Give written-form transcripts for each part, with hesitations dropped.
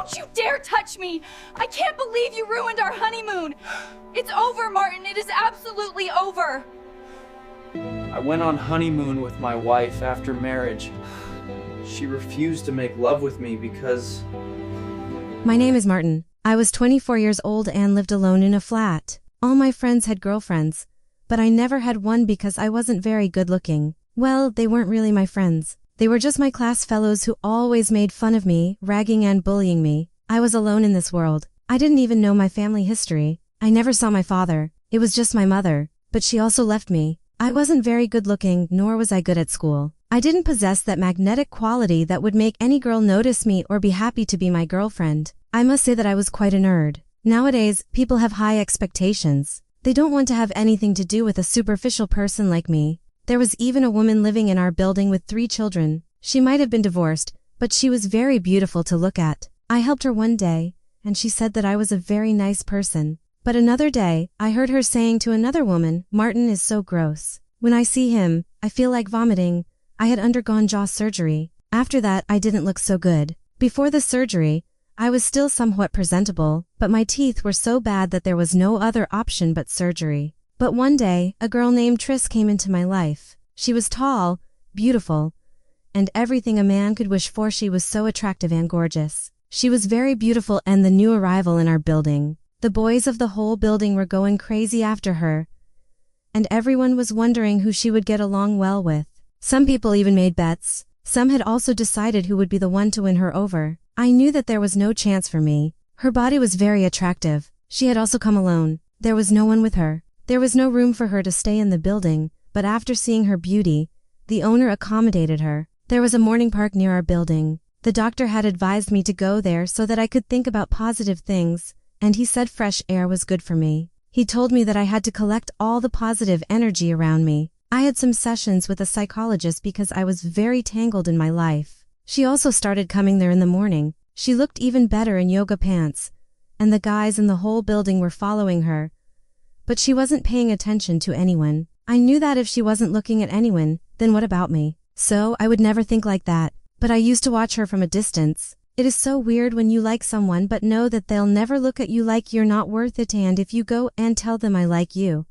Don't you dare touch me! I can't believe you ruined our honeymoon! It's over, Martin. It is absolutely over. I went on honeymoon with my wife after marriage. She refused to make love with me because... My name is Martin. I was 24 years old and lived alone in a flat. All my friends had girlfriends, but I never had one because I wasn't very good looking. Well, they weren't really my friends. They were just my class fellows who always made fun of me, ragging and bullying me. I was alone in this world. I didn't even know my family history. I never saw my father. It was just my mother, but she also left me. I wasn't very good looking, nor was I good at school. I didn't possess that magnetic quality that would make any girl notice me or be happy to be my girlfriend. I must say that I was quite a nerd. Nowadays, people have high expectations. They don't want to have anything to do with a superficial person like me. There was even a woman living in our building with 3 children. She might have been divorced, but she was very beautiful to look at. I helped her one day, and she said that I was a very nice person. But another day, I heard her saying to another woman, "Martin is so gross. When I see him, I feel like vomiting." I had undergone jaw surgery. After that, I didn't look so good. Before the surgery, I was still somewhat presentable, but my teeth were so bad that there was no other option but surgery. But one day, a girl named Tris came into my life. She was tall, beautiful, and everything a man could wish for. She was so attractive and gorgeous. She was very beautiful and the new arrival in our building. The boys of the whole building were going crazy after her, and everyone was wondering who she would get along well with. Some people even made bets. Some had also decided who would be the one to win her over. I knew that there was no chance for me. Her body was very attractive. She had also come alone. There was no one with her. There was no room for her to stay in the building, but after seeing her beauty, the owner accommodated her. There was a morning park near our building. The doctor had advised me to go there so that I could think about positive things, and he said fresh air was good for me. He told me that I had to collect all the positive energy around me. I had some sessions with a psychologist because I was very tangled in my life. She also started coming there in the morning. She looked even better in yoga pants, and the guys in the whole building were following her. But she wasn't paying attention to anyone. I knew that if she wasn't looking at anyone, then what about me? So I would never think like that. But I used to watch her from a distance. It is so weird when you like someone but know that they'll never look at you like you're not worth it, and if you go and tell them I like you,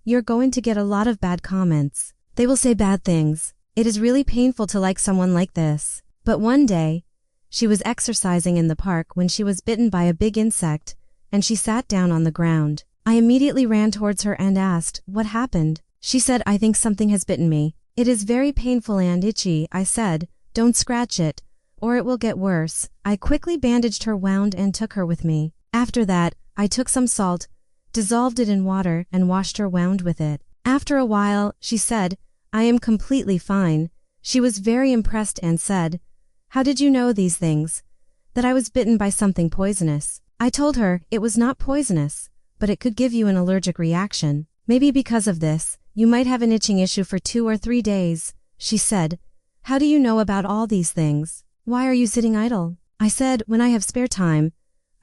you're going to get a lot of bad comments. They will say bad things. It is really painful to like someone like this. But one day, she was exercising in the park when she was bitten by a big insect, and she sat down on the ground. I immediately ran towards her and asked, "What happened?" She said, "I think something has bitten me. It is very painful and itchy." I said, "Don't scratch it, or it will get worse." I quickly bandaged her wound and took her with me. After that, I took some salt, dissolved it in water, and washed her wound with it. After a while, she said, "I am completely fine." She was very impressed and said, "How did you know these things? That I was bitten by something poisonous?" I told her it was not poisonous, but it could give you an allergic reaction. "Maybe because of this, you might have an itching issue for 2 or 3 days. She said, "How do you know about all these things? Why are you sitting idle?" I said, "When I have spare time,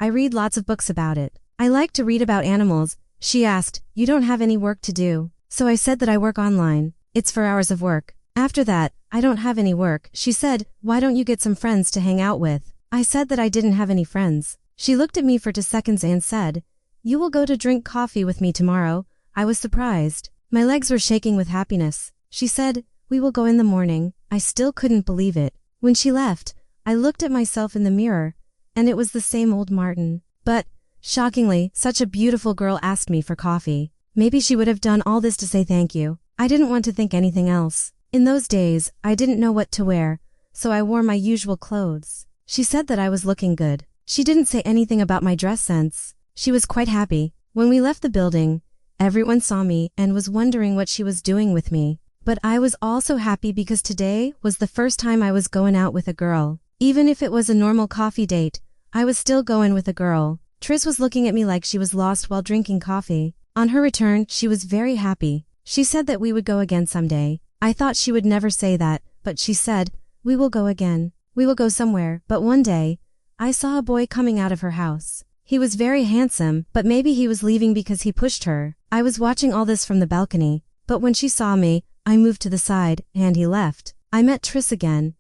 I read lots of books about it. I like to read about animals." She asked, "You don't have any work to do?" So I said that I work online. It's 4 hours of work. After that, "I don't have any work." She said, "Why don't you get some friends to hang out with?" I said that I didn't have any friends. She looked at me for 2 seconds and said, "You will go to drink coffee with me tomorrow." I was surprised. My legs were shaking with happiness. She said, "We will go in the morning." I still couldn't believe it. When she left, I looked at myself in the mirror, and it was the same old Martin. But, shockingly, such a beautiful girl asked me for coffee. Maybe she would have done all this to say thank you. I didn't want to think anything else. In those days, I didn't know what to wear, so I wore my usual clothes. She said that I was looking good. She didn't say anything about my dress sense. She was quite happy. When we left the building, everyone saw me and was wondering what she was doing with me. But I was also happy because today was the first time I was going out with a girl. Even if it was a normal coffee date, I was still going with a girl. Tris was looking at me like she was lost while drinking coffee. On her return, she was very happy. She said that we would go again someday. I thought she would never say that, but she said, "We will go again. We will go somewhere." But one day, I saw a boy coming out of her house. He was very handsome, but maybe he was leaving because he pushed her. I was watching all this from the balcony, but when she saw me, I moved to the side, and he left. I met Tris again,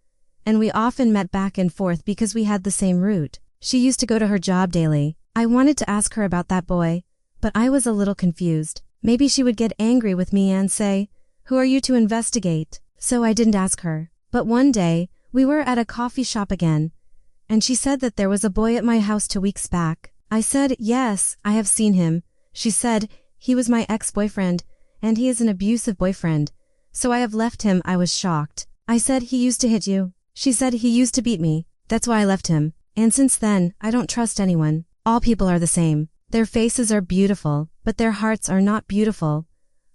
and we often met back and forth because we had the same route. She used to go to her job daily. I wanted to ask her about that boy, but I was a little confused. Maybe she would get angry with me and say, "Who are you to investigate?" So I didn't ask her. But one day, we were at a coffee shop again, and she said that there was a boy at my house 2 weeks back. I said, "Yes, I have seen him." She said, "He was my ex-boyfriend, and he is an abusive boyfriend, so I have left him." I was shocked. I said, "He used to hit you?" She said, "He used to beat me. That's why I left him. And since then, I don't trust anyone. All people are the same. Their faces are beautiful, but their hearts are not beautiful.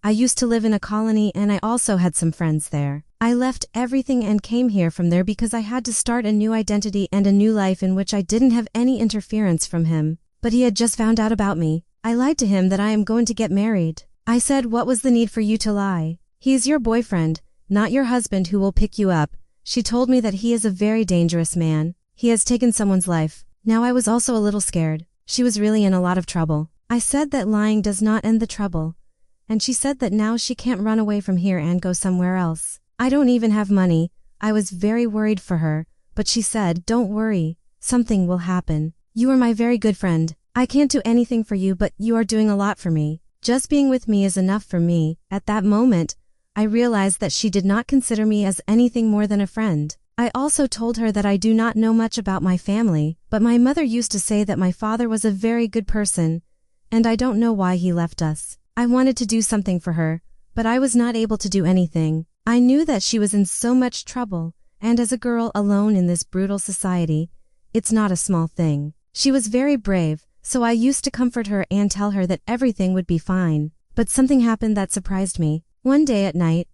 I used to live in a colony and I also had some friends there. I left everything and came here from there because I had to start a new identity and a new life in which I didn't have any interference from him. But he had just found out about me. I lied to him that I am going to get married. I said, "What was the need for you to lie? He is your boyfriend, not your husband who will pick you up." She told me that he is a very dangerous man. He has taken someone's life. Now I was also a little scared. She was really in a lot of trouble. I said that lying does not end the trouble. And she said that now she can't run away from here and go somewhere else. I don't even have money. I was very worried for her, but she said, "Don't worry. Something will happen. You are my very good friend. I can't do anything for you, but you are doing a lot for me. Just being with me is enough for me." At that moment, I realized that she did not consider me as anything more than a friend. I also told her that I do not know much about my family, but my mother used to say that my father was a very good person, and I don't know why he left us. I wanted to do something for her, but I was not able to do anything. I knew that she was in so much trouble, and as a girl alone in this brutal society, it's not a small thing. She was very brave, so I used to comfort her and tell her that everything would be fine. But something happened that surprised me. One day at night,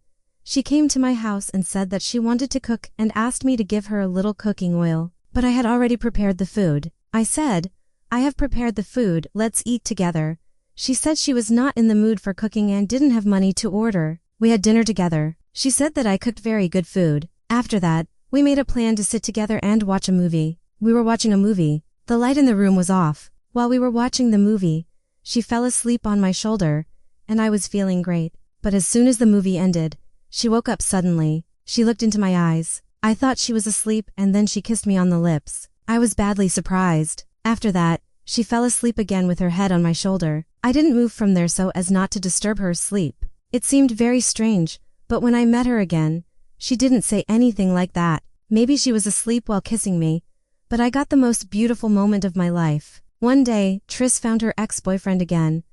she came to my house and said that she wanted to cook and asked me to give her a little cooking oil. But I had already prepared the food. I said, "I have prepared the food, let's eat together." She said she was not in the mood for cooking and didn't have money to order. We had dinner together. She said that I cooked very good food. After that, we made a plan to sit together and watch a movie. We were watching a movie. The light in the room was off. While we were watching the movie, she fell asleep on my shoulder, and I was feeling great. But as soon as the movie ended, she woke up suddenly. She looked into my eyes. I thought she was asleep and then she kissed me on the lips. I was badly surprised. After that, she fell asleep again with her head on my shoulder. I didn't move from there so as not to disturb her sleep. It seemed very strange, but when I met her again, she didn't say anything like that. Maybe she was asleep while kissing me, but I got the most beautiful moment of my life. One day, Triss found her ex-boyfriend again,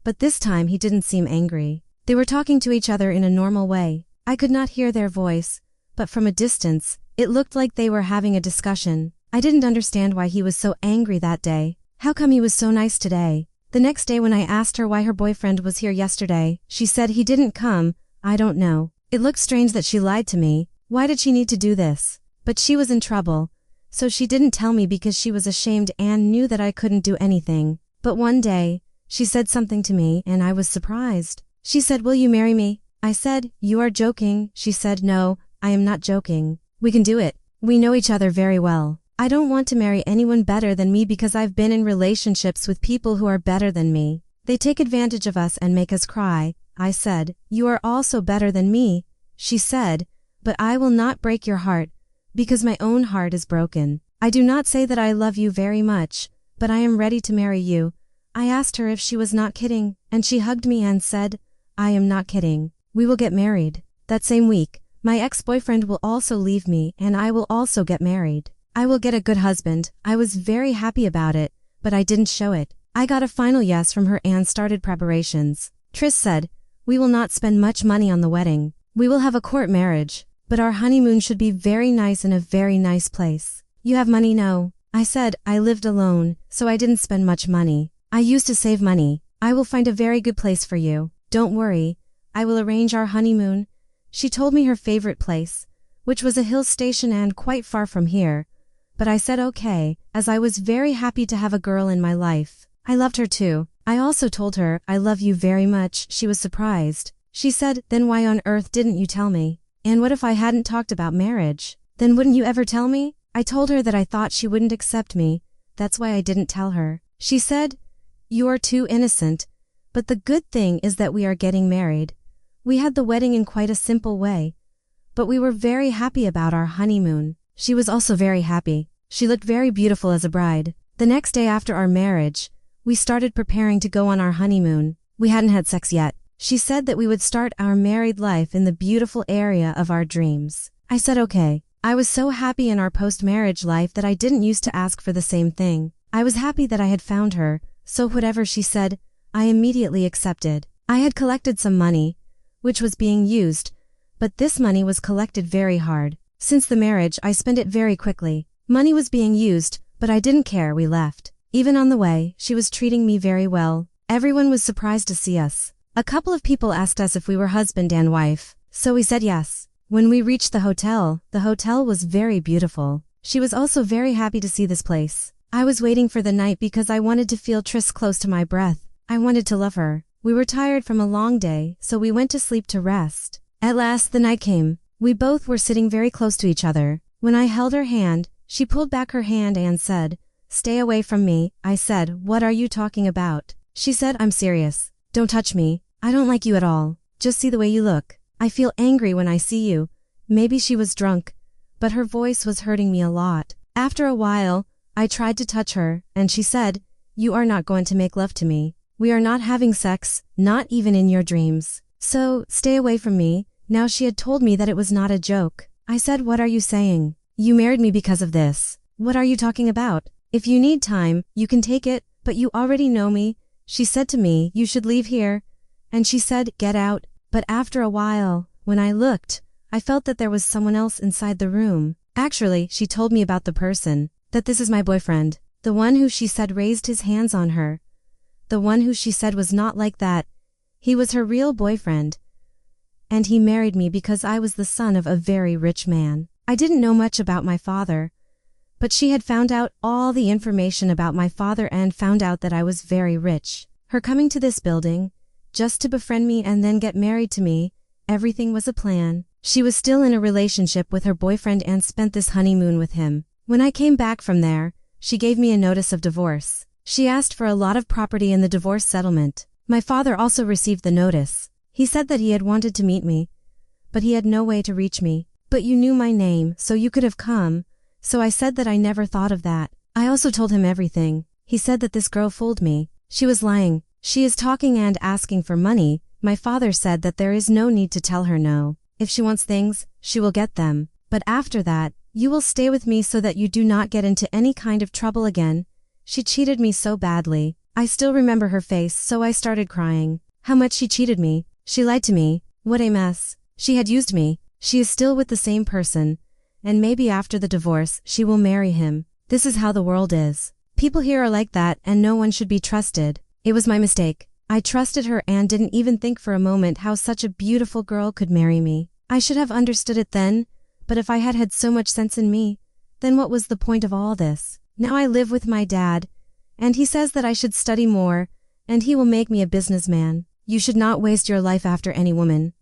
but this time he didn't seem angry. They were talking to each other in a normal way. I could not hear their voice, but from a distance, it looked like they were having a discussion. I didn't understand why he was so angry that day. How come he was so nice today? The next day when I asked her why her boyfriend was here yesterday, she said he didn't come. I don't know. It looked strange that she lied to me. Why did she need to do this? But she was in trouble, so she didn't tell me because she was ashamed and knew that I couldn't do anything. But one day, she said something to me and I was surprised. She said, "Will you marry me?" I said, "You are joking." She said, "No, I am not joking. We can do it. We know each other very well. I don't want to marry anyone better than me because I've been in relationships with people who are better than me. They take advantage of us and make us cry." I said, "You are also better than me." She said, "But I will not break your heart, because my own heart is broken. I do not say that I love you very much, but I am ready to marry you." I asked her if she was not kidding, and she hugged me and said, "I am not kidding. We will get married." That same week, my ex-boyfriend will also leave me and I will also get married. I will get a good husband. I was very happy about it, but I didn't show it. I got a final yes from her and started preparations. Triss said, "We will not spend much money on the wedding. We will have a court marriage, but our honeymoon should be very nice in a very nice place. You have money?" "No." I said, "I lived alone, so I didn't spend much money. I used to save money. I will find a very good place for you. Don't worry. I will arrange our honeymoon." She told me her favorite place, which was a hill station and quite far from here. But I said okay, as I was very happy to have a girl in my life. I loved her too. I also told her, "I love you very much." She was surprised. She said, "Then why on earth didn't you tell me? And what if I hadn't talked about marriage? Then wouldn't you ever tell me?" I told her that I thought she wouldn't accept me. That's why I didn't tell her. She said, "You are too innocent. But the good thing is that we are getting married." We had the wedding in quite a simple way, but we were very happy about our honeymoon. She was also very happy. She looked very beautiful as a bride. The next day after our marriage, we started preparing to go on our honeymoon. We hadn't had sex yet. She said that we would start our married life in the beautiful area of our dreams. I said okay. I was so happy in our post-marriage life that I didn't used to ask for the same thing. I was happy that I had found her, so whatever she said, I immediately accepted. I had collected some money, which was being used, but this money was collected very hard. Since the marriage, I spent it very quickly. Money was being used, but I didn't care. We left. Even on the way, she was treating me very well. Everyone was surprised to see us. A couple of people asked us if we were husband and wife, so we said yes. When we reached the hotel was very beautiful. She was also very happy to see this place. I was waiting for the night because I wanted to feel Triss close to my breath. I wanted to love her. We were tired from a long day, so we went to sleep to rest. At last the night came. We both were sitting very close to each other. When I held her hand, she pulled back her hand and said, "Stay away from me." I said, "What are you talking about?" She said, "I'm serious. Don't touch me. I don't like you at all. Just see the way you look. I feel angry when I see you." Maybe she was drunk, but her voice was hurting me a lot. After a while, I tried to touch her, and she said, "You are not going to make love to me. We are not having sex, not even in your dreams. So, stay away from me." Now she had told me that it was not a joke. I said, "What are you saying? You married me because of this. What are you talking about? If you need time, you can take it, but you already know me." She said to me, "You should leave here." And she said, "Get out." But after a while, when I looked, I felt that there was someone else inside the room. Actually, she told me about the person, that this is my boyfriend. The one who she said raised his hands on her. The one who she said was not like that. He was her real boyfriend. And he married me because I was the son of a very rich man. I didn't know much about my father, but she had found out all the information about my father and found out that I was very rich. Her coming to this building, just to befriend me and then get married to me, everything was a plan. She was still in a relationship with her boyfriend and spent this honeymoon with him. When I came back from there, she gave me a notice of divorce. She asked for a lot of property in the divorce settlement. My father also received the notice. He said that he had wanted to meet me, but he had no way to reach me. "But you knew my name, so you could have come." So I said that I never thought of that. I also told him everything. He said that this girl fooled me. She was lying. She is talking and asking for money. My father said that there is no need to tell her no. If she wants things, she will get them. But after that, you will stay with me so that you do not get into any kind of trouble again. She cheated me so badly. I still remember her face, so I started crying. How much she cheated me. She lied to me. What a mess. She had used me. She is still with the same person. And maybe after the divorce, she will marry him. This is how the world is. People here are like that and no one should be trusted. It was my mistake. I trusted her and didn't even think for a moment how such a beautiful girl could marry me. I should have understood it then, but if I had had so much sense in me, then what was the point of all this? Now I live with my dad, and he says that I should study more, and he will make me a businessman. You should not waste your life after any woman.